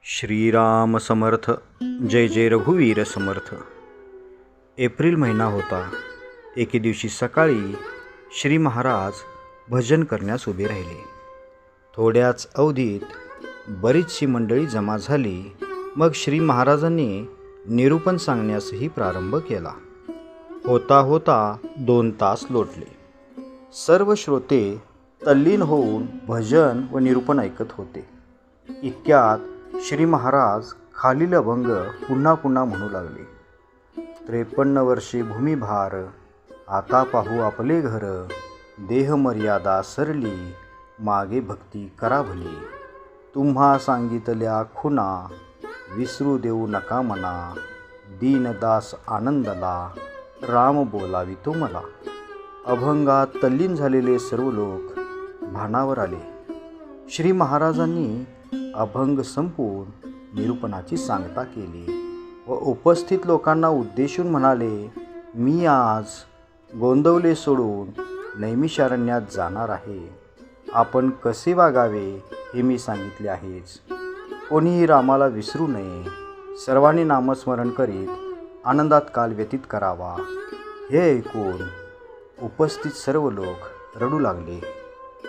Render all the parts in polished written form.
श्रीराम समर्थ. जय जय रघुवीर समर्थ. एप्रिल महिना होता. एके दिवशी सकाळी श्री महाराज भजन करण्यास उभे राहिले. थोड्याच अवधीत बरीचशी मंडळी जमा झाली. मग श्री महाराजांनी निरूपण सांगण्यासही प्रारंभ केला. होता होता 2 तास लोटले. सर्व श्रोते तल्लीन होऊन भजन व निरूपण ऐकत होते. इतक्यात श्री महाराज खालील अभंग पुन्हा पुन्हा म्हणू लागले. 53 वर्षे भूमिभार, आता पाहू आपले घर, देह मर्यादा सरली, मागे भक्ती करा भली, तुम्हा सांगितल्या खुना, विसरू देऊ नका मना, दीनदास आनंदला, राम बोलावी तो मला. अभंगात तल्लीन झालेले सर्व लोक भानावर आले. श्री महाराजांनी अभंग संपवून निरूपणाची सांगता केली व उपस्थित लोकांना उद्देशून म्हणाले, मी आज गोंदवले सोडून नैमिषारण्यात जाणार आहे. आपण कसे वागावे हे मी सांगितले आहेच. कोणीही रामाला विसरू नये. सर्वांनी नामस्मरण करीत आनंदात काल व्यतीत करावा. हे ऐकून उपस्थित सर्व लोक रडू लागले.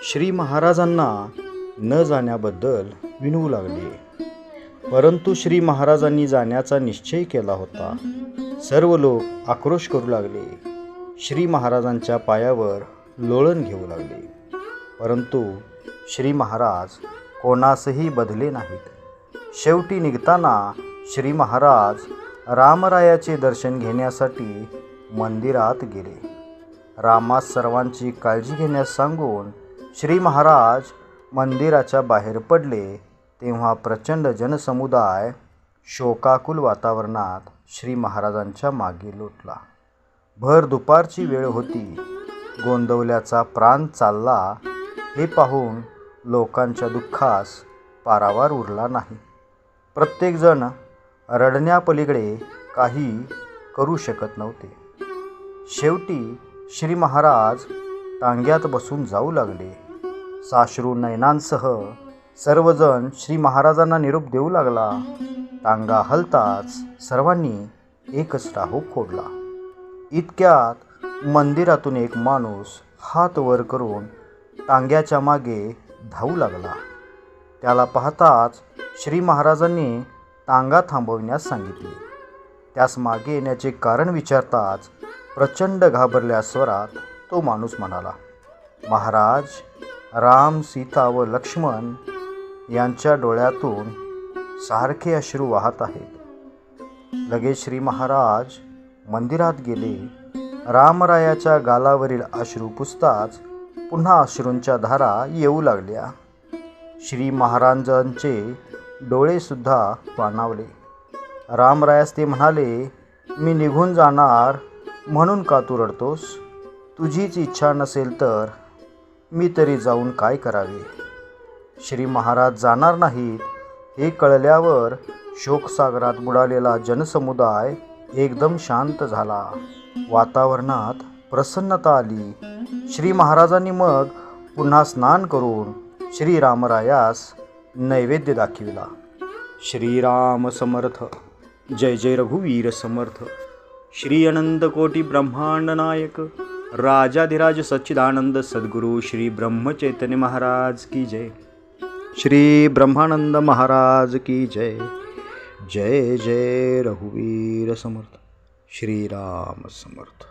श्री महाराजांना न जाण्याबद्दल विनवू लागले. परंतु श्री महाराजांनी जाण्याचा निश्चय केला होता. सर्व लोक आक्रोश करू लागले. श्री महाराजांच्या पायावर लोळण घेऊ लागले. परंतु श्री महाराज कोणासही बधले नाहीत. शेवटी निघताना श्री महाराज रामरायाचे दर्शन घेण्यासाठी मंदिरात गेले. रामास सर्वांची काळजी घेण्यास सांगून श्री महाराज मंदिराच्या बाहेर पडले. तेव्हा प्रचंड जनसमुदाय शोकाकुल वातावरणात श्री महाराजांच्या मागे लोटला. भर दुपारची वेळ होती. गोंदवल्याचा प्राण चालला हे पाहून लोकांच्या दुःखास पारावार उरला नाही. प्रत्येकजण रडण्यापलीकडे काही करू शकत नव्हते. शेवटी श्री महाराज टांग्यात बसून जाऊ लागले. साश्रू नयनांसह सर्वजण श्री महाराजांना निरोप देऊ लागला. टांगा हलताच सर्वांनी एकच टाहू फोडला. इतक्यात मंदिरातून एक माणूस हात वर करून टांग्याच्या मागे धावू लागला. त्याला पाहताच श्री महाराजांनी टांगा थांबवण्यास सांगितले. त्यास मागे येण्याचे कारण विचारताच प्रचंड घाबरल्या स्वरात तो माणूस म्हणाला, महाराज, राम, सीता व लक्ष्मण यांच्या डोळ्यातून सारखे अश्रू वाहत आहेत. लगेच श्री महाराज मंदिरात गेले. रामरायाच्या गालावरील अश्रू पुसताच पुन्हा अश्रूंच्या धारा येऊ लागल्या. श्री महाराजांचे डोळेसुद्धा पाणावले. रामरायास ते म्हणाले, मी निघून जाणार म्हणून का तू रडतोस? तुझीच इच्छा नसेल तर मी तरी जाऊन काय करावे? श्री महाराज जाणार नाहीत हे कळल्यावर शोकसागरात बुडालेला जनसमुदाय एकदम शांत झाला. वातावरणात प्रसन्नता आली. श्री महाराजांनी मग पुन्हा स्नान करून श्री रामरायास नैवेद्य दाखविला. श्रीराम समर्थ. जय जय रघुवीर समर्थ. श्री अनंत कोटी ब्रह्मांड नायक राजाधिराज सच्चिदानंद सद्गुरु श्री ब्रह्मचैतन्य महाराज की जय. श्री ब्रह्मानंद महाराज की जय. जय जय रघुवीर समर्थ. श्रीराम समर्थ.